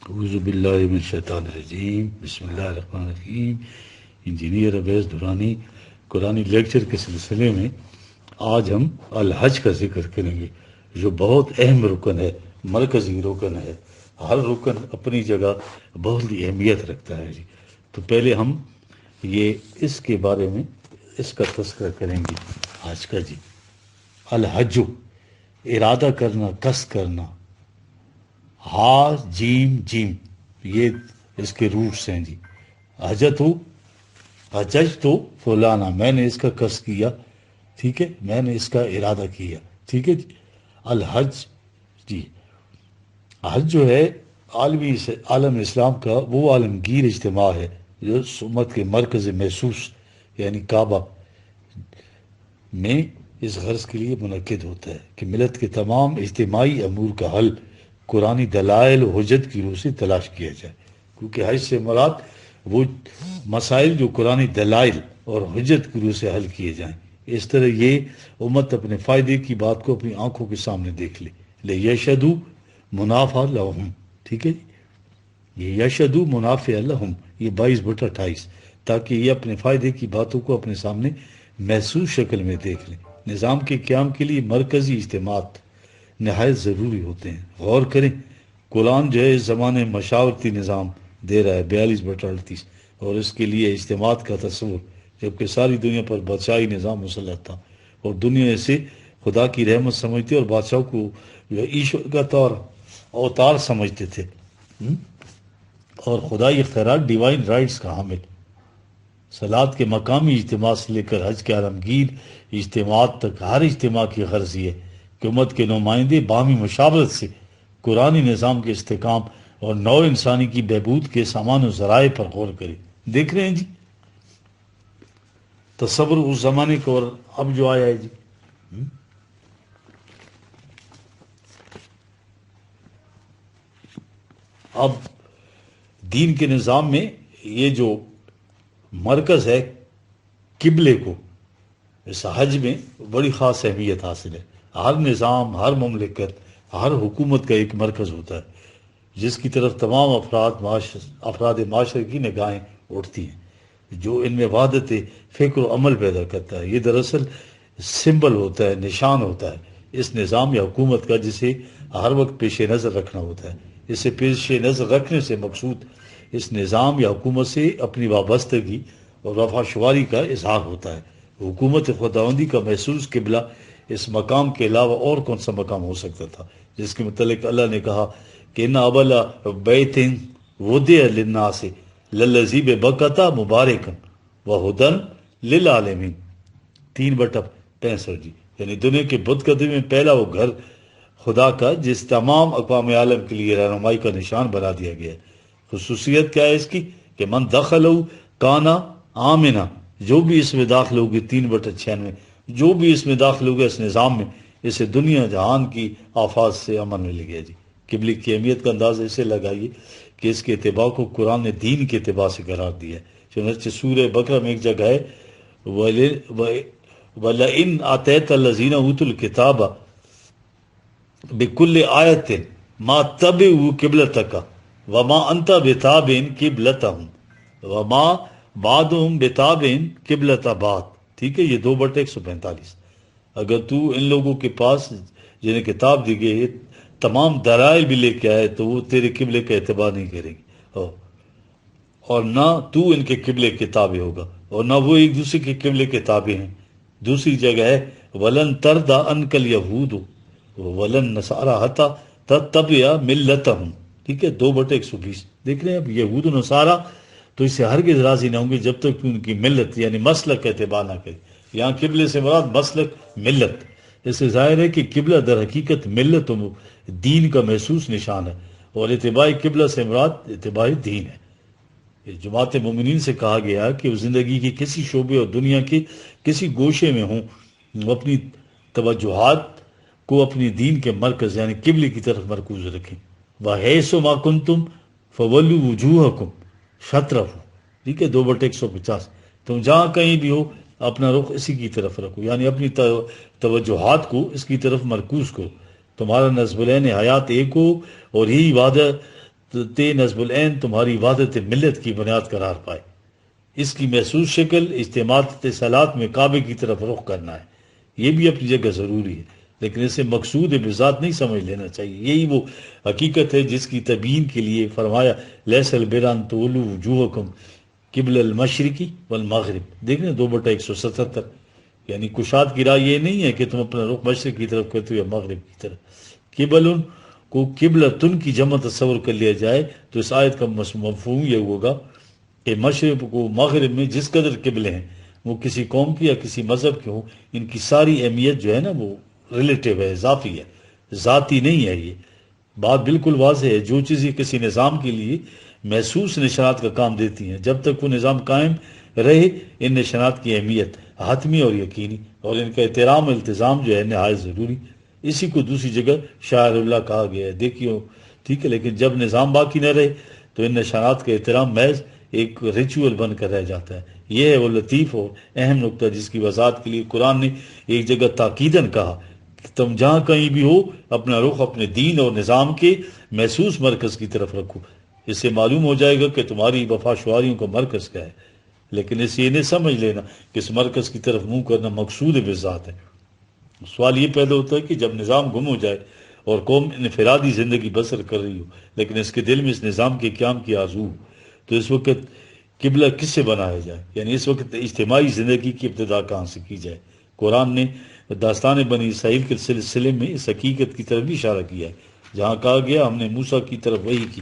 اعوذ باللہ من الشیطان الرجیم، بسم اللہ الرحمن الرحیم۔ انجینئر اویس دورانی قرآنی لیکچر کے سلسلے میں آج ہم الحج کا ذکر کریں گے، جو بہت اہم رکن ہے، مرکزی رکن ہے۔ ہر رکن اپنی جگہ بہت ہی اہمیت رکھتا ہے جی۔ تو پہلے ہم اس کے بارے میں اس کا تذکرہ کریں گے آج کا جی۔ الحج، ارادہ کرنا، قصد کرنا، ہا جیم جیم، یہ اس کے روٹس ہیں جی۔ حجج تو فلانا، میں نے اس کا قصد کیا، ٹھیک ہے، میں نے اس کا ارادہ کیا، ٹھیک ہے جی۔ الحج جی، حج جو ہے عالم اسلام کا وہ عالمگیر اجتماع ہے جو امت کے مرکز محسوس یعنی کعبہ میں اس غرض کے لیے منعقد ہوتا ہے کہ ملت کے تمام اجتماعی امور کا حل قرآنی دلائل و حجت کی روح سے تلاش کیا جائے، کیونکہ حج سے مراد وہ مسائل جو قرآنی دلائل اور حجت کی روح سے حل کیے جائیں۔ اس طرح یہ امت اپنے فائدے کی بات کو اپنی آنکھوں کے سامنے دیکھ لے یشہدوا منافع لہم، ٹھیک ہے جی، یہ یشہدوا منافع لہم، یہ 22/28، تاکہ یہ اپنے فائدے کی باتوں کو اپنے سامنے محسوس شکل میں دیکھ لیں۔ نظام کے قیام کے لیے مرکزی اجتماعات نہایت ضروری ہوتے ہیں۔ غور کریں، قرآن جو ہے اس زمانے مشاورتی نظام دے رہا ہے 42/38، اور اس کے لیے اجتماعات کا تصور، جبکہ ساری دنیا پر بادشاہی نظام مسلط تھا اور دنیا اسے خدا کی رحمت سمجھتے اور بادشاہوں کو ایشور کا اوتار سمجھتے تھے، اور خدائی اختیارات ڈیوائن رائٹس کا حامل۔ صلات کے مقامی اجتماع سے لے کر حج کے عالمگیر اجتماعات تک ہر اجتماع کی غرض یہ ہے کہ امت کے نمائندے باہمی مشاورت سے قرآنی نظام کے استحکام اور نو انسانی کی بہبود کے سامان و ذرائع پر غور کرے۔ دیکھ رہے ہیں جی، تصور اس زمانے کو اور اب جو آیا ہے جی۔ اب دین کے نظام میں یہ جو مرکز ہے قبلے کو، اس حج میں بڑی خاص اہمیت حاصل ہے۔ ہر نظام، ہر مملکت، ہر حکومت کا ایک مرکز ہوتا ہے جس کی طرف تمام افراد معاشرے کی نگاہیں اٹھتی ہیں، جو ان میں وحدت فکر و عمل پیدا کرتا ہے۔ یہ دراصل سمبل ہوتا ہے، نشان ہوتا ہے اس نظام یا حکومت کا، جسے ہر وقت پیش نظر رکھنا ہوتا ہے۔ اسے پیش نظر رکھنے سے مقصود اس نظام یا حکومت سے اپنی وابستگی اور وفا شواری کا اظہار ہوتا ہے۔ حکومت خداوندی کا محسوس قبلہ اس مقام کے علاوہ اور کون سا مقام ہو سکتا تھا، جس کے متعلق اللہ نے کہا کہ ان اول بیت وضع للناس للذی ببکۃ مبارکا وہدی للعالمین، 3/65 جی، یعنی دنیا کے بت قدی میں پہلا وہ گھر خدا کا جس تمام اقوام عالم کے لیے رہنمائی کا نشان بنا دیا گیا ہے۔ خصوصیت کیا ہے اس کی کہ من دخلہ کانا آمنا، جو بھی اس میں داخل ہوگی، 3/96، جو بھی اس میں داخل ہوگا اس نظام میں، اسے دنیا جہان کی آفات سے امن مل گیا جی۔ قبلے کی اہمیت کا اندازہ اسے لگائیے کہ اس کے اتباع کو قرآن نے دین کے اتباع سے قرار دیا ہے۔ چنانچہ سورہ بقرہ میں ایک جگہ ہے وَلَئِنْ آتَيْتَ الَّذِينَ أُوتُوا الْكِتَابَ بِكُلِّ آیَةٍ مَا تَبِعُوا قِبْلَتَكَ وَمَا أَنْتَ بِتَابِعٍ قِبْلَتَهُمْ وَمَا بَعْضُهُمْ بِتَابِعٍ قِبْلَةَ بَعْضٍ، ٹھیک ہے، یہ 2/145۔ اگر تو ان لوگوں کے پاس جنہیں کتاب دی گئی ہے تمام دلائل بھی لے کے آئے تو وہ تیرے قبلے کا اتباع نہیں کریں گے، اور نہ تو ان کے قبلے کے تابع ہوگا، اور نہ وہ ایک دوسرے کے قبلے کے تابع ہیں۔ دوسری جگہ ہے وَلَن تَرْضَ عَنْكَ الْيَهُودُ وَلَن نَّصَارَىٰ حَتَّىٰ تَتَّبِعَ مِلَّتَهُمْ، ٹھیک ہے، 2/120۔ دیکھ رہے ہیں اب یہود و نصارہ تو اس سے ہرگز راضی نہ ہوں گے جب تک کہ ان کی ملت یعنی مسلک کا اتباع نہ کرے۔ یہاں قبلے سے مراد مسلک، ملت۔ اس سے ظاہر ہے کہ قبلہ در حقیقت ملت و دین کا محسوس نشان ہے، اور اتباع قبلہ سے مراد اتباع دین ہے۔ جماعت مومنین سے کہا گیا کہ وہ زندگی کے کسی شعبے اور دنیا کے کسی گوشے میں ہوں، وہ اپنی توجہات کو اپنی دین کے مرکز یعنی قبلے کی طرف مرکوز رکھیں۔ وَحَیثُ مَا کُنتُمْ فَوَلُّوا وُجُوهَکُمْ شَطْرَہُ، ٹھیک ہے، 2/150۔ تم جہاں کہیں بھی ہو اپنا رخ اسی کی طرف رکھو، یعنی اپنی توجہات کو اس کی طرف مرکوز کرو۔ تمہارا نسب العین حیات ایک ہو اور یہی وعدہ نصب العین تمہاری وحدت ملت کی بنیاد قرار پائے۔ اس کی محسوس شکل اجتماع اتصالات میں کعبے کی طرف رخ کرنا ہے، یہ بھی اپنی جگہ ضروری ہے، لیکن اسے مقصود بذات نہیں سمجھ لینا چاہیے۔ یہی وہ حقیقت ہے جس کی تبیین کے لیے فرمایا لیس البر ان تولوا وجوہکم قبل المشرقی والمغرب، دیکھ رہے ہیں 2/177، یعنی کشاد کی رائے یہ نہیں ہے کہ تم اپنا رخ مشرق کی طرف کرتے ہو یا مغرب کی طرف۔ قبل کو قبلتن کی جمع تصور کر لیا جائے تو اس آیت کا مفہوم یہ ہوگا کہ مشرق کو مغرب میں جس قدر قبلے ہیں، وہ کسی قوم کی یا کسی مذہب کے ہوں، ان کی ساری اہمیت جو ہے نا وہ ریلیٹیو ہے، اضافی ہے، ذاتی نہیں ہے۔ یہ بات بالکل واضح ہے، جو چیزیں کسی نظام کے لیے محسوس نشانات کا کام دیتی ہیں، جب تک وہ نظام قائم رہے ان نشانات کی اہمیت حتمی اور یقینی، اور ان کا احترام اور التزام جو ہے نہایت ضروری۔ اسی کو دوسری جگہ شاعر اللہ کہا گیا ہے، دیکھیو، ٹھیک ہے۔ لیکن جب نظام باقی نہ رہے تو ان نشانات کا احترام محض ایک ریچول بن کر رہ جاتا ہے۔ یہ ہے وہ لطیف اور اہم نقطہ جس کی وضاحت کے لیے قرآن نے ایک جگہ تاکیداً کہا کہ تم جہاں کہیں بھی ہو اپنا رخ اپنے دین اور نظام کے محسوس مرکز کی طرف رکھو، اس سے معلوم ہو جائے گا کہ تمہاری وفا شواریوں کا مرکز کیا ہے، لیکن اس یہ نہیں سمجھ لینا کہ اس مرکز کی طرف منہ کرنا مقصود بذات ہے۔ سوال یہ پیدا ہوتا ہے کہ جب نظام گم ہو جائے اور قوم انفرادی زندگی بسر کر رہی ہو لیکن اس کے دل میں اس نظام کے قیام کی آرزو ہو، تو اس وقت قبلہ کس سے بنایا جائے؟ یعنی اس وقت اجتماعی زندگی کی ابتدا کہاں سے کی جائے؟ قرآن نے داستان بنی اسرائیل کے سلسلے میں اس حقیقت کی طرف بھی اشارہ کیا ہے، جہاں کہا گیا ہم نے موسیٰ کی طرف وحی کی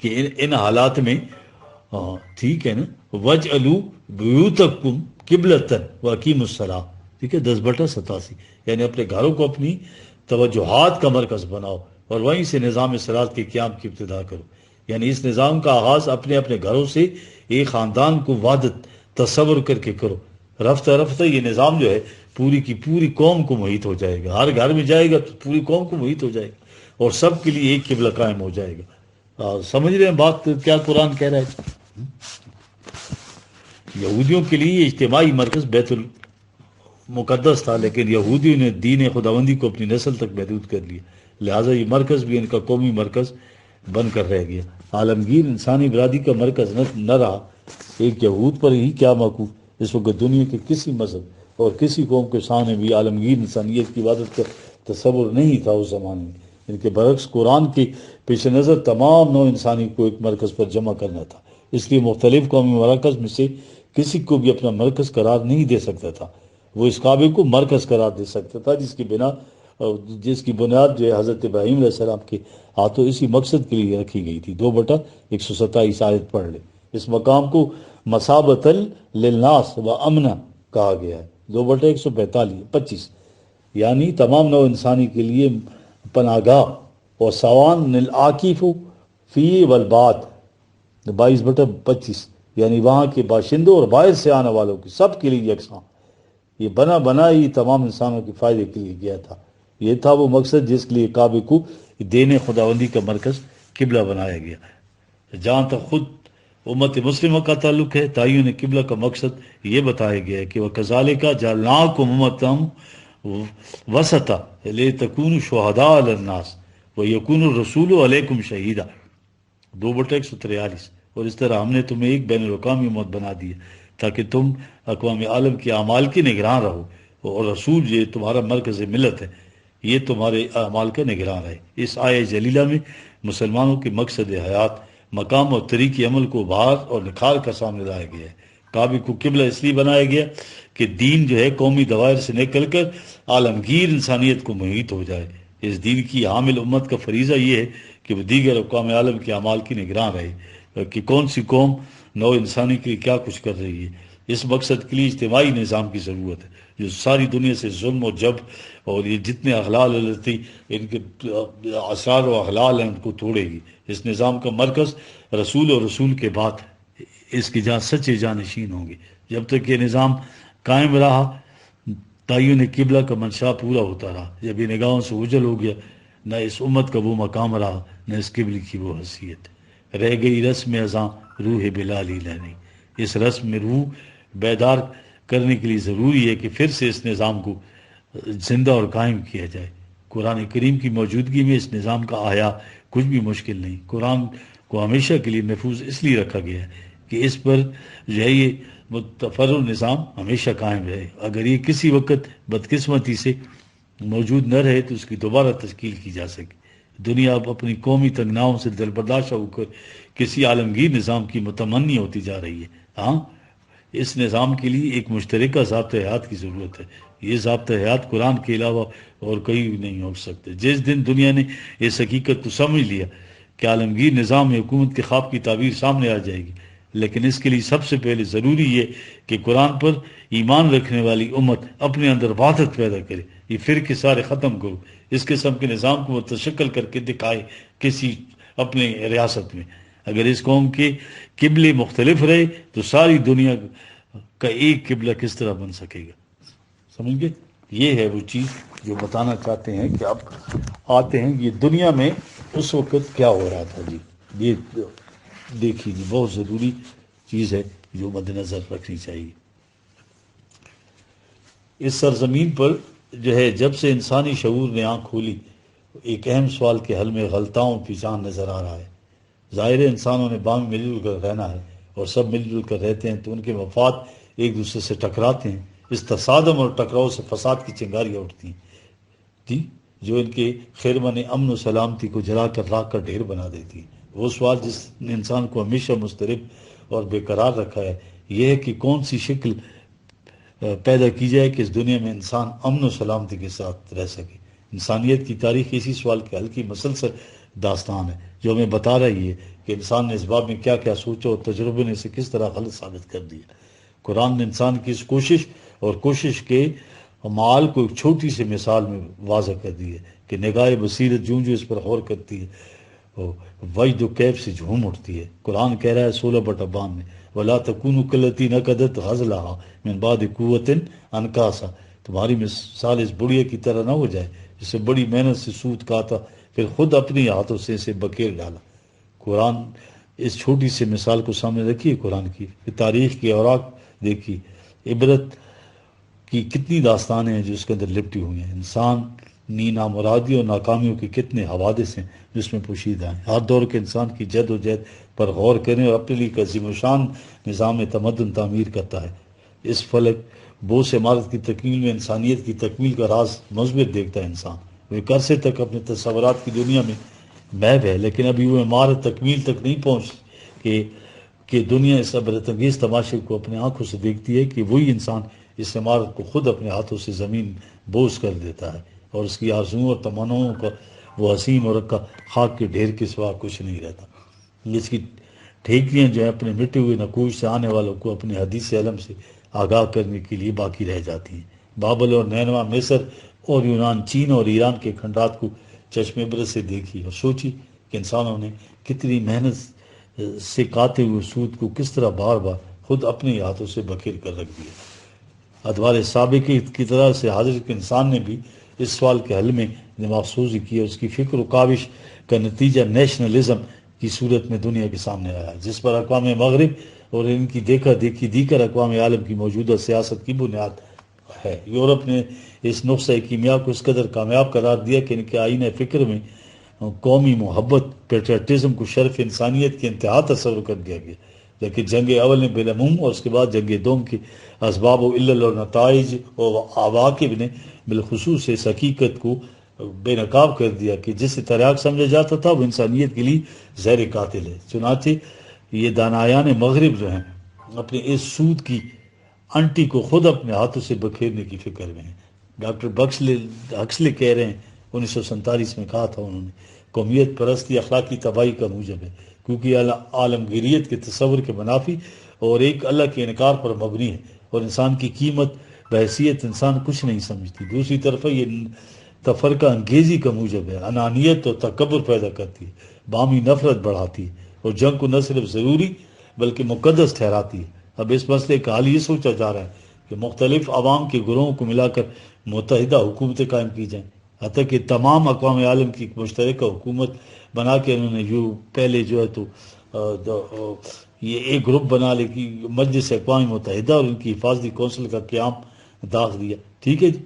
کہ ان حالات میں ٹھیک ہے نا، وَجْعَلُوا بُيُوتَكُمْ قِبْلَةً وَأَقِیمُوا الصَّلَاةَ، ٹھیک ہے، 10/87، یعنی اپنے گھروں کو اپنی توجہات کا مرکز بناؤ اور وہیں سے نظام صلاۃ کے قیام کی ابتدا کرو۔ یعنی اس نظام کا آغاز اپنے اپنے گھروں سے ایک خاندان کو وحدت تصور کر کے کرو۔ رفتہ رفتہ یہ نظام جو ہے پوری کی پوری قوم کو محیط ہو جائے گا، ہر گھر میں جائے گا تو پوری قوم کو محیط ہو جائے گا اور سب کے لیے ایک قبلہ قائم ہو جائے گا۔ سمجھ رہے ہیں بات کیا قرآن کہہ رہا ہے؟ یہودیوں کے لیے اجتماعی مرکز بیت المقدس تھا، لیکن یہودیوں نے دین خداوندی کو اپنی نسل تک محدود کر لیا، لہٰذا یہ مرکز بھی ان کا قومی مرکز بن کر رہ گیا۔ عالمگیر انسانی برادری کا مرکز نہ رہا، ایک یہود پر ہی کیا موقوف۔ اس وقت دنیا کے کسی مذہب اور کسی قوم کے سامنے بھی عالمگیر انسانیت کی عبادت کا تصور نہیں تھا اس زمانے میں۔ ان کے برعکس قرآن کے پیش نظر تمام نوع انسانی کو ایک مرکز پر جمع کرنا تھا، اس لیے مختلف قومی مراکز میں سے کسی کو بھی اپنا مرکز قرار نہیں دے سکتا تھا۔ وہ اس کعبے کو مرکز قرار دے سکتا تھا جس کی بنیاد جو ہے حضرت ابراہیم علیہ السلام کے ہاتھوں اسی مقصد کے لیے رکھی گئی تھی۔ 2/127 آیت پڑھ لیں۔ اس مقام کو مثابۃ للناس و امنا کہا گیا ہے، 2/145، یعنی تمام نوع انسانی کے لیے پناہ گاہ، اور سوان العاکف فی والباد، 22/25، یعنی وہاں کے باشندوں اور باہر سے آنے والوں کی سب کے لیے یکساں۔ یہ بنا ہی تمام انسانوں کے فائدے کے لیے گیا تھا۔ یہ تھا وہ مقصد جس کے لیے کعبے کو دین خداوندی کا مرکز قبلہ بنایا گیا۔ جہاں تک خود امت مسلمہ کا تعلق ہے، تعین قبلہ کا مقصد یہ بتایا گیا ہے کہ وَكَذَلِكَ جَعَلْنَاكُمْ أُمَّةً وَسَطًا لِتَكُونُوا شُهَدَاءَ عَلَى النَّاسِ وَيَكُونَ الرَّسُولُ عَلَيْكُمْ شَهِيدًا، 2/143۔ اور اس طرح ہم نے تمہیں ایک بین الاقوامی امت بنا دی تاکہ تم اقوام عالم کے اعمال کی نگراں رہو، اور رسول یہ تمہارا مرکز ملت ہے، یہ تمہارے اعمال کا نگراں رہے۔ اس آیہ جلیلہ میں مسلمانوں کے مقصد حیات، مقام اور طریق عمل کو بہار اور نکھار کا سامنے لایا گیا ہے۔ کعبے کو قبلہ اس لیے بنایا گیا کہ دین جو ہے قومی دوائر سے نکل کر عالمگیر انسانیت کو محیط ہو جائے۔ اس دین کی حامل امت کا فریضہ یہ ہے کہ وہ دیگر اقوام عالم کے اعمال کی نگراں رہے کہ کون سی قوم نو انسانی کے لیے کیا کچھ کر رہی ہے۔ اس مقصد کے لیے اجتماعی نظام کی ضرورت ہے جو ساری دنیا سے ظلم و جبر اور یہ جتنے اغلال التی ان کے اسرار و اغلال ہیں ان کو توڑے گی۔ اس نظام کا مرکز رسول اور رسول کے بعد اس کے جہاں سچے جانشین ہوں گے۔ جب تک یہ نظام قائم رہا تعین قبلہ کا منشا پورا ہوتا رہا۔ جب یہ نگاہوں سے اوجھل ہو گیا، نہ اس امت کا وہ مقام رہا، نہ اس قبلے کی وہ حیثیت۔ رہ گئی رسم ازاں روح بلالی لہنی۔ اس رسم میں روح بیدار کرنے کے لیے ضروری ہے کہ پھر سے اس نظام کو زندہ اور قائم کیا جائے۔ قرآن کریم کی موجودگی میں اس نظام کا احیاء کچھ بھی مشکل نہیں. قرآن کو ہمیشہ کے لیے محفوظ اس لیے رکھا گیا ہے کہ اس پر جو ہے یہ متفر نظام ہمیشہ قائم رہے. اگر یہ کسی وقت بدقسمتی سے موجود نہ رہے تو اس کی دوبارہ تشکیل کی جا سکے. دنیا اب اپنی قومی تنگناؤں سے دل برداشتہ ہو کر کسی عالمگیر نظام کی متمنی ہوتی جا رہی ہے. ہاں، اس نظام کے لیے ایک مشترکہ ضابطۂ حیات کی ضرورت ہے. یہ ضابطۂ حیات قرآن کے علاوہ اور کہیں نہیں ہو سکتے. جس دن دنیا نے اس حقیقت کو سمجھ لیا کہ عالمگیر نظام میں حکومت کے خواب کی تعبیر سامنے آ جائے گی، لیکن اس کے لیے سب سے پہلے ضروری یہ کہ قرآن پر ایمان رکھنے والی امت اپنے اندر وحدت پیدا کرے. یہ فرقے سارے ختم کرو، اس قسم کے نظام کو متشکل کر کے دکھائے کسی اپنے ریاست میں. اگر اس قوم کے قبلے مختلف رہے تو ساری دنیا کا ایک قبلہ کس طرح بن سکے گا؟ سمجھ گئے؟ یہ ہے وہ چیز جو بتانا چاہتے ہیں کہ اب آتے ہیں یہ دنیا میں اس وقت کیا ہو رہا تھا. جی یہ دیکھیے جی، بہت ضروری چیز ہے جو مد نظر رکھنی چاہیے. اس سرزمین پر جو ہے جب سے انسانی شعور نے آنکھ کھولی، ایک اہم سوال کے حل میں غلطاؤں کی جان نظر آ رہا ہے. ظاہر ہے انسانوں نے باہم مل جل کر رہنا ہے اور سب مل جل کر رہتے ہیں تو ان کے مفاد ایک دوسرے سے ٹکراتے ہیں. اس تصادم اور ٹکراؤ سے فساد کی چنگاریاں اٹھتی ہیں جی، جو ان کے خیرمن امن و سلامتی کو جلا کر راکھ کر ڈھیر بنا دیتی ہے. وہ سوال جس نے انسان کو ہمیشہ مضطرب اور بے قرار رکھا ہے یہ ہے کہ کون سی شکل پیدا کی جائے کہ اس دنیا میں انسان امن و سلامتی کے ساتھ رہ سکے. انسانیت کی تاریخ اسی سوال کے حل کی مسلسل داستان ہے جو ہمیں بتا رہی ہے کہ انسان نے اس باب میں کیا کیا سوچا اور تجربے نے اسے کس طرح غلط ثابت کر دیا. قرآن نے انسان کی اس کوشش اور کوشش کے مال کو ایک چھوٹی سی مثال میں واضح کر دی ہے کہ نگاہ بصیرت جوں جو اس پر غور کرتی ہے وجد و کیف سے جھوم اٹھتی ہے. قرآن کہہ رہا ہے 16/52 میں وَلَا تَكُونُوا كَالَّتِي نَقَضَتْ غَزْلَهَا مِن بَعْدِ قُوَّةٍ أَنْكَاثًا. تمہاری مثال اس بڑھیا کی طرح نہ ہو جائے جس سے بڑی محنت سے سود کاتا پھر خود اپنی ہاتھوں سے اسے بکیر ڈالا. قرآن اس چھوٹی سی مثال کو سامنے رکھیے قرآن کی تاریخ کی اوراق دیکھیے. عبرت کی کتنی داستانیں ہیں جو اس کے اندر لپٹی ہوئی ہیں. انسان نامرادی اور ناکامیوں کے کتنے حوادث ہیں جو اس میں پوشیدہ ہیں. ہر دور کے انسان کی جد و جہد پر غور کریں اور اپنے لیے عظیم و شان نظام تمدن تعمیر کرتا ہے. اس فلک بوس عمارت کی تکمیل میں انسانیت کی تکمیل کا راز مثبت دیکھتا ہے. انسان وہ ایک عرصے تک اپنے تصورات کی دنیا میں محو ہے لیکن ابھی وہ عمارت تکمیل تک نہیں پہنچ کہ دنیا اس عبرت انگیز تماشے کو اپنے آنکھوں سے دیکھتی ہے کہ وہی انسان اس عمارت کو خود اپنے ہاتھوں سے زمین بوس کر دیتا ہے اور اس کی آرزوؤں اور تمناؤں کا وہ حسین اور رکھا خاک کے ڈھیر کے سوا کچھ نہیں رہتا. اس کی ٹھیکیاں جو ہیں اپنے مٹے ہوئے نقوش سے آنے والوں کو اپنے حدیث علم سے آگاہ کرنے کے لیے باقی رہ جاتی ہیں. بابل اور نینوا، مصر اور یونان، چین اور ایران کے کھنڈرات کو چشم عبرت سے دیکھی اور سوچی کہ انسانوں نے کتنی محنت سے کاتے ہوئے سود کو کس طرح بار بار خود اپنے ہاتھوں سے بکھیر کر رکھ دیا. ادوار سابق کی طرح سے حاضر کے انسان نے بھی اس سوال کے حل میں دماغ سوزی کی اور اس کی فکر و کاوش کا نتیجہ نیشنلزم کی صورت میں دنیا کے سامنے آیا جس پر اقوام مغرب اور ان کی دیکھا دیکھی دیگر اقوام عالم کی موجودہ سیاست کی بنیاد ہے. یورپ نے اس نقطۂ کیمیا کو اس قدر کامیاب قرار دیا کہ ان کے آئین فکر میں قومی محبت پیٹریٹزم کو شرف انسانیت کی انتہا تصور کر دیا گیا. لیکن جنگ اول نے بالعموم اور اس کے بعد جنگ دوم کے اسباب و علل اور نتائج اور عواقب نے بالخصوص اس حقیقت کو بے نقاب کر دیا کہ جسے تریاق سمجھا جاتا تھا وہ انسانیت کے لیے زہر قاتل ہے. چنانچہ یہ دانایان مغرب جو ہیں اپنے اس سود کی انٹی کو خود اپنے ہاتھوں سے بکھیرنے کی فکر میں ہیں. ڈاکٹر ہکسلے کہہ رہے ہیں 1947 میں کہا تھا انہوں نے قومیت پرستی اخلاقی تباہی کا موجب ہے کیونکہ عالمگیریت کے تصور کے منافی اور ایک اللہ کے انکار پر مبنی ہے اور انسان کی قیمت بحیثیت انسان کچھ نہیں سمجھتی. دوسری طرف یہ تفرقہ انگیزی کا موجب ہے، انانیت اور تکبر پیدا کرتی ہے، باہمی نفرت بڑھاتی ہے اور جنگ کو نہ صرف ضروری بلکہ مقدس ٹھہراتی ہے. اب اس مسئلے کا حل یہ سوچا جا رہا ہے کہ مختلف عوام کے گروہوں کو ملا کر متحدہ حکومتیں قائم کی جائیں، حتیٰ کہ تمام اقوام عالم کی ایک مشترکہ حکومت بنا کے انہوں نے پہلے جو ہے تو یہ ایک گروپ بنا لے کہ مجلس اقوام متحدہ اور ان کی حفاظتی کونسل کا قیام داغ دیا. ٹھیک ہے جی.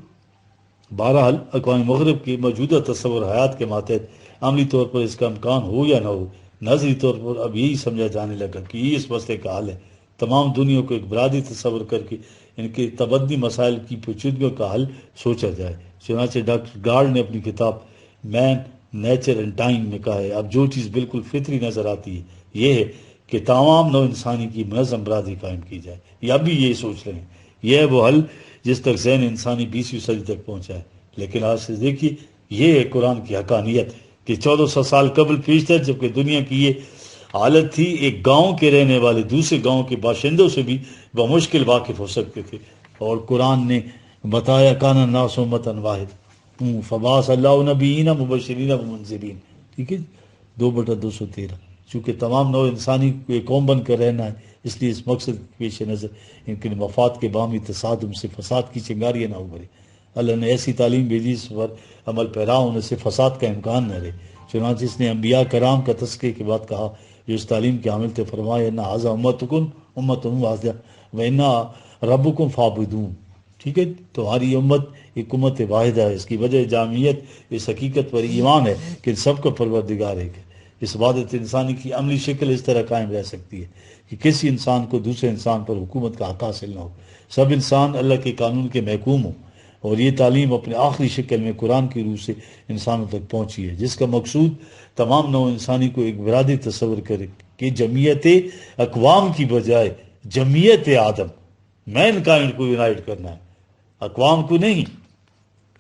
بہرحال اقوام مغرب کی موجودہ تصور حیات کے ماتحت عملی طور پر اس کا امکان ہو یا نہ ہو، نظری طور پر اب یہی سمجھا جانے لگا کہ یہ اس مسئلے کا حل ہے۔ تمام دنیا کو ایک برادری تصور کر کے ان کے تبدی مسائل کی پیچیدگیوں کا حل سوچا جائے۔ چنانچہ ڈاکٹر گارڈ نے اپنی کتاب مین، نیچر اینڈ ٹائم میں کہا ہے، اب جو چیز بالکل فطری نظر آتی ہے یہ ہے کہ تمام نو انسانی کی منظم برادری قائم کی جائے۔ یہ اب بھی یہی سوچ رہے ہیں، یہ ہے وہ حل جس تک ذہن انسانی 20ویں صدی تک پہنچا ہے۔ لیکن آج سے دیکھیے، یہ ہے قرآن کی حقانیت کہ 1400 سال قبل پیشتر جبکہ دنیا کی یہ حالت تھی، ایک گاؤں کے رہنے والے دوسرے گاؤں کے باشندوں سے بھی بمشکل واقف ہو سکتے تھے، اور قرآن نے بتایا کان الناس امۃ واحد فبعث اللہ نبیین مبشرین ومنذرین، ٹھیک ہے، 2/213۔ چونکہ تمام نو انسانی کو ایک قوم بن کر رہنا ہے، اس لیے اس مقصد کے پیش نظر ان کے مفاد کے باہمی تصادم سے فساد کی چنگاریاں نہ ابھرے۔ اللہ نے ایسی تعلیم بھیجی اس پر عمل پیرا ہونے سے فساد کا امکان نہ رہے۔ چنانچہ اس نے انبیاء کرام کا تذکرے کے بعد کہا جو اس تعلیم کے حامل تھے، فرمایا ان ھذا امتکم امۃ واحدہ وان ربکم فاعبدون، ٹھیک ہے، تمہاری امت ایک امت واحدہ ہے۔ اس کی وجہ جامعیت اس حقیقت پر ایمان ہے کہ ان سب کا پروردگار ایک ہے۔ اس عبادت انسانی کی عملی شکل اس طرح قائم رہ سکتی ہے کہ کسی انسان کو دوسرے انسان پر حکومت کا حق حاصل نہ ہو، سب انسان اللہ کے قانون کے محکوم ہوں، اور یہ تعلیم اپنے آخری شکل میں قرآن کی روح سے انسانوں تک پہنچی ہے، جس کا مقصود تمام نو انسانی کو ایک برادری تصور کرے کہ جمعیت اقوام کی بجائے جمعیت آدم، مین کائنڈ کو یونائٹ کرنا ہے، اقوام کو نہیں،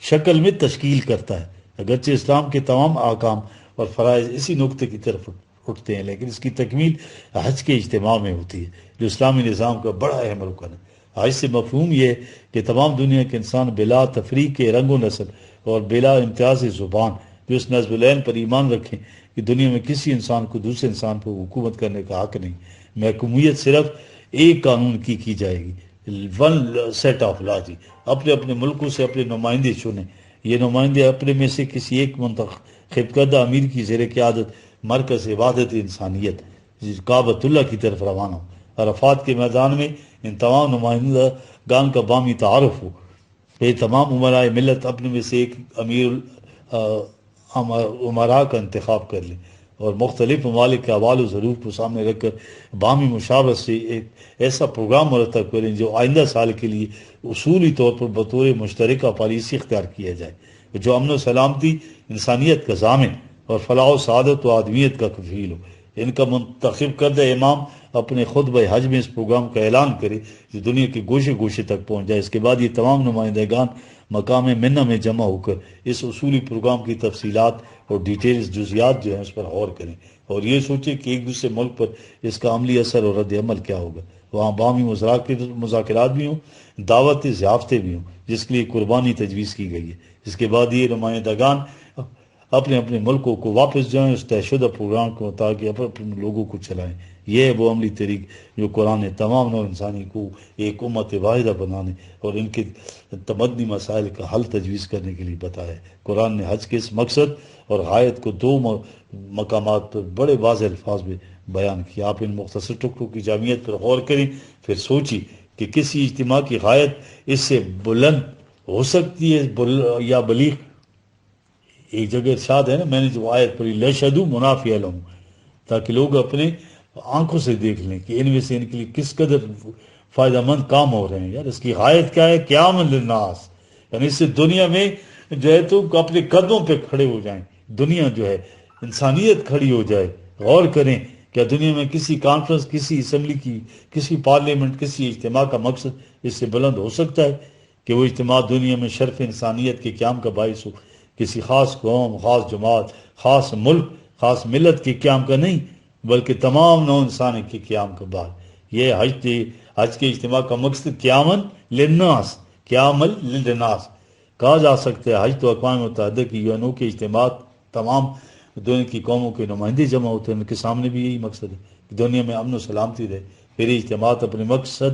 شکل میں تشکیل کرتا ہے۔ اگرچہ اسلام کے تمام احکام اور فرائض اسی نقطے کی طرف اٹھتے ہیں، لیکن اس کی تکمیل حج کے اجتماع میں ہوتی ہے جو اسلامی نظام کا بڑا اہم رکن ہے۔ حج سے مفہوم یہ ہے کہ تمام دنیا کے انسان بلا تفریق کے رنگ و نسل اور بلا امتیاز زبان جو اس نظم العین پر ایمان رکھیں کہ دنیا میں کسی انسان کو دوسرے انسان پر حکومت کرنے کا حق نہیں، محکومیت صرف ایک قانون کی جائے گی، ون سیٹ آف لا، جی، اپنے اپنے ملکوں سے اپنے نمائندے چنیں، یہ نمائندے اپنے میں سے کسی ایک منتخب کردہ امیر کی زیر قیادت مرکز وحدت انسانیت کعبۃ اللہ کی طرف روانہ ہو۔ عرفات کے میدان میں ان تمام نمائندگان کا باہمی تعارف ہو، یہ تمام امراء ملت اپنے میں سے ایک امیر امراء کا انتخاب کر لیں اور مختلف ممالک کے احوال و ظروف کو سامنے رکھ کر باہمی مشاورت سے ایک ایسا پروگرام مرتب کریں جو آئندہ سال کے لیے اصولی طور پر بطور مشترکہ پالیسی اختیار کیا جائے، جو امن و سلامتی، انسانیت کا ضامن اور فلاح و سعادت و آدمیت کا کفیل ہو۔ ان کا منتخب کردہ امام اپنے خطبہ حج میں اس پروگرام کا اعلان کرے جو دنیا کے گوشے گوشے تک پہنچ جائے۔ اس کے بعد یہ تمام نمائندگان مقام منہ میں جمع ہو کر اس اصولی پروگرام کی تفصیلات اور ڈیٹیلز، جزیات جو ہیں اس پر غور کریں اور یہ سوچیں کہ ایک دوسرے ملک پر اس کا عملی اثر اور رد عمل کیا ہوگا۔ وہاں باہمی مذاکرات بھی ہوں، دعوت ضیافتیں بھی ہوں جس کے لیے قربانی تجویز کی گئی ہے۔ اس کے بعد یہ نمائندگان اپنے اپنے ملکوں کو واپس جائیں، اس طے شدہ پروگرام کو تاکہ اپنے لوگوں کو چلائیں۔ یہ ہے وہ عملی طریق جو قرآن نے تمام نو انسانی کو ایک امت واحدہ بنانے اور ان کے تمدنی مسائل کا حل تجویز کرنے کے لیے بتایا ہے۔ قرآن نے حج کے اس مقصد اور غایت کو 2 مقامات پر بڑے واضح الفاظ میں بیان کیا۔ آپ ان مختصر ٹکڑوں کی جامعیت پر غور کریں، پھر سوچیں کہ کسی اجتماع کی غایت اس سے بلند ہو سکتی ہے یا بلیغ۔ ایک جگہ ارشاد ہے نا، میں نے جو آیت پڑھی لَشَهِدُوا مُنَافِعَ لَهُم، تاکہ لوگ اپنے آنکھوں سے دیکھ لیں کہ ان میں سے ان کے لیے کس قدر فائدہ مند کام ہو رہے ہیں۔ یار اس کی غایت کیا ہے؟ قیام للناس، یعنی اس سے دنیا میں جو ہے تو اپنے قدموں پہ کھڑے ہو جائیں، دنیا جو ہے انسانیت کھڑی ہو جائے۔ غور کریں کیا دنیا میں کسی کانفرنس، کسی اسمبلی کی، کسی پارلیمنٹ، کسی اجتماع کا مقصد اس سے بلند ہو سکتا ہے کہ وہ اجتماع دنیا میں شرف انسانیت کے قیام کا باعث ہو، کسی خاص قوم، خاص جماعت، خاص ملک، خاص ملت کے قیام کا نہیں بلکہ تمام نو انسانی کے قیام کا بعد۔ یہ حج کے اجتماع کا مقصد قیامن للناس، قیام للناس کہا جا سکتا ہے۔ حج تو اقوام متحدہ کی یونو کے اجتماعات تمام دنیا کی قوموں کے نمائندے جمع ہوتے ہیں، ان کے سامنے بھی یہی مقصد ہے کہ دنیا میں امن و سلامتی رہے۔ پھر یہ اجتماعات اپنے مقصد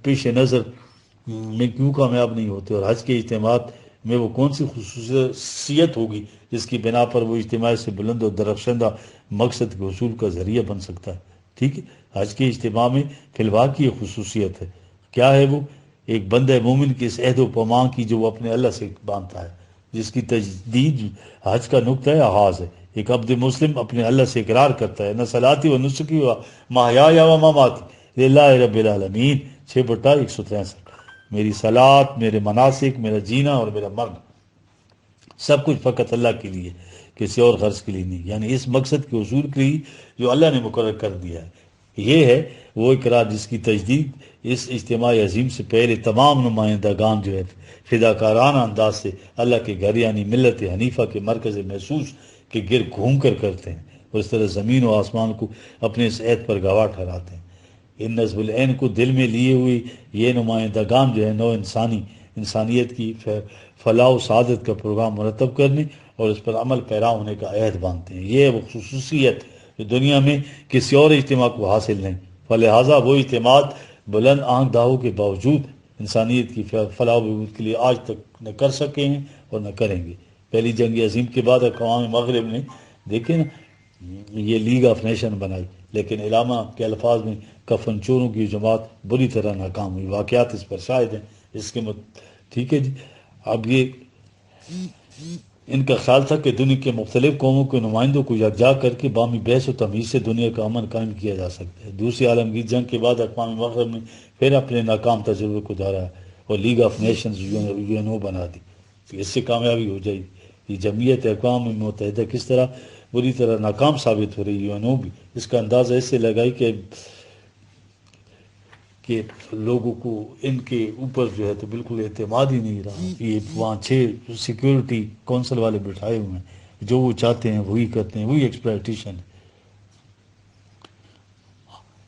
پیش نظر میں کیوں کامیاب نہیں ہوتے، اور حج کے اجتماعات میں وہ کون سی خصوصیت ہوگی جس کی بنا پر وہ اجتماع سے بلند و درخشندہ مقصد کے حصول کا ذریعہ بن سکتا ہے۔ ٹھیک ہے، حج کے اجتماع میں فی الواقع یہ خصوصیت ہے۔ کیا ہے وہ؟ ایک بندہ مومن کی اس عہد و پیمان کی جو وہ اپنے اللہ سے باندھتا ہے، جس کی تجدید حج کا نقطۂ آغاز ہے۔ ایک عبد مسلم اپنے اللہ سے اقرار کرتا ہے، نہ صلاتی و نسکی و محیای و مماتی للہ رب العالمین، 6/163، میری صلات، میرے مناسک، میرا جینا اور میرا مرنا سب کچھ فقط اللہ کے لیے، کسی اور غرض کے لیے نہیں، یعنی اس مقصد کے حصول کے لیے جو اللہ نے مقرر کر دیا ہے۔ یہ ہے وہ اقرار جس کی تجدید اس اجتماع عظیم سے پہلے تمام نمائندگان جو ہے فداکارانہ انداز سے اللہ کے گھر یعنی ملت حنیفہ کے مرکز محسوس کے گرد گھوم کر کرتے ہیں، اور اس طرح زمین و آسمان کو اپنے اس عہد پر گواہ ٹھہراتے ہیں۔ ان نصب العین کو دل میں لیے ہوئی یہ نمائندگان جو ہے نو انسانیت کی فلاح و سعادت کا پروگرام مرتب کرنے اور اس پر عمل پیرا ہونے کا عہد باندھتے ہیں۔ یہ وہ خصوصیت جو دنیا میں کسی اور اجتماع کو حاصل نہیں، فلہذا وہ اجتماعات بلند آنکھ داہوں کے باوجود انسانیت کی فلاح و بہبود کے لیے آج تک نہ کر سکے ہیں اور نہ کریں گے۔ پہلی جنگ عظیم کے بعد اقوام مغرب نے دیکھیں نا یہ لیگ آف نیشن بنائی، لیکن علامہ کے الفاظ میں کفن چوروں کی جماعت بری طرح ناکام ہوئی، واقعات اس پر شاہد ہیں۔ اس کے ٹھیک ہے جی۔ اب یہ ان کا خیال تھا کہ دنیا کے مختلف قوموں کے نمائندوں کو یکجا کر کے باہمی بحث و تمیز سے دنیا کا امن قائم کیا جا سکتا ہے۔ دوسری عالمگیر جنگ کے بعد اقوام مغرب نے پھر اپنے ناکام تجربے کو دہرایا اور لیگ آف نیشنز UNO بنا دی۔ اس سے کامیابی ہو جائے گی۔ یہ جمعیت اقوام متحدہ کس طرح بری طرح ناکام ثابت ہو رہی ہے، UNO بھی اس کا اندازہ اس سے لگائی کہ لوگوں کو ان کے اوپر جو ہے تو بالکل اعتماد ہی نہیں رہا۔ یہ وہاں 6 سیکیورٹی کونسل والے بٹھائے ہوئے ہیں، جو وہ چاہتے ہیں وہی کرتے ہیں، وہی ایکسپلائٹیشن ہے۔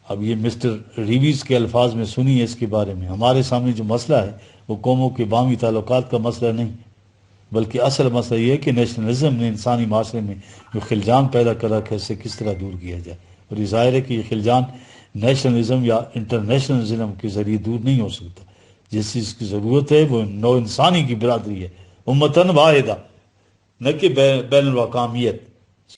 اب یہ مسٹر ریویز کے الفاظ میں سنیے اس کے بارے میں، ہمارے سامنے جو مسئلہ ہے وہ قوموں کے باہمی تعلقات کا مسئلہ نہیں، بلکہ اصل مسئلہ یہ ہے کہ نیشنلزم نے انسانی معاشرے میں جو خلجان پیدا کر رکھا ہے اسے کس طرح دور کیا جائے۔ اور یہ ظاہر ہے کہ یہ خلجان نیشنلزم یا انٹرنیشنلزم کے ذریعے دور نہیں ہو سکتا۔ جس چیز کی ضرورت ہے وہ نو انسانی کی برادری ہے، امتن واحدہ، نہ کہ بین الاقوامیت۔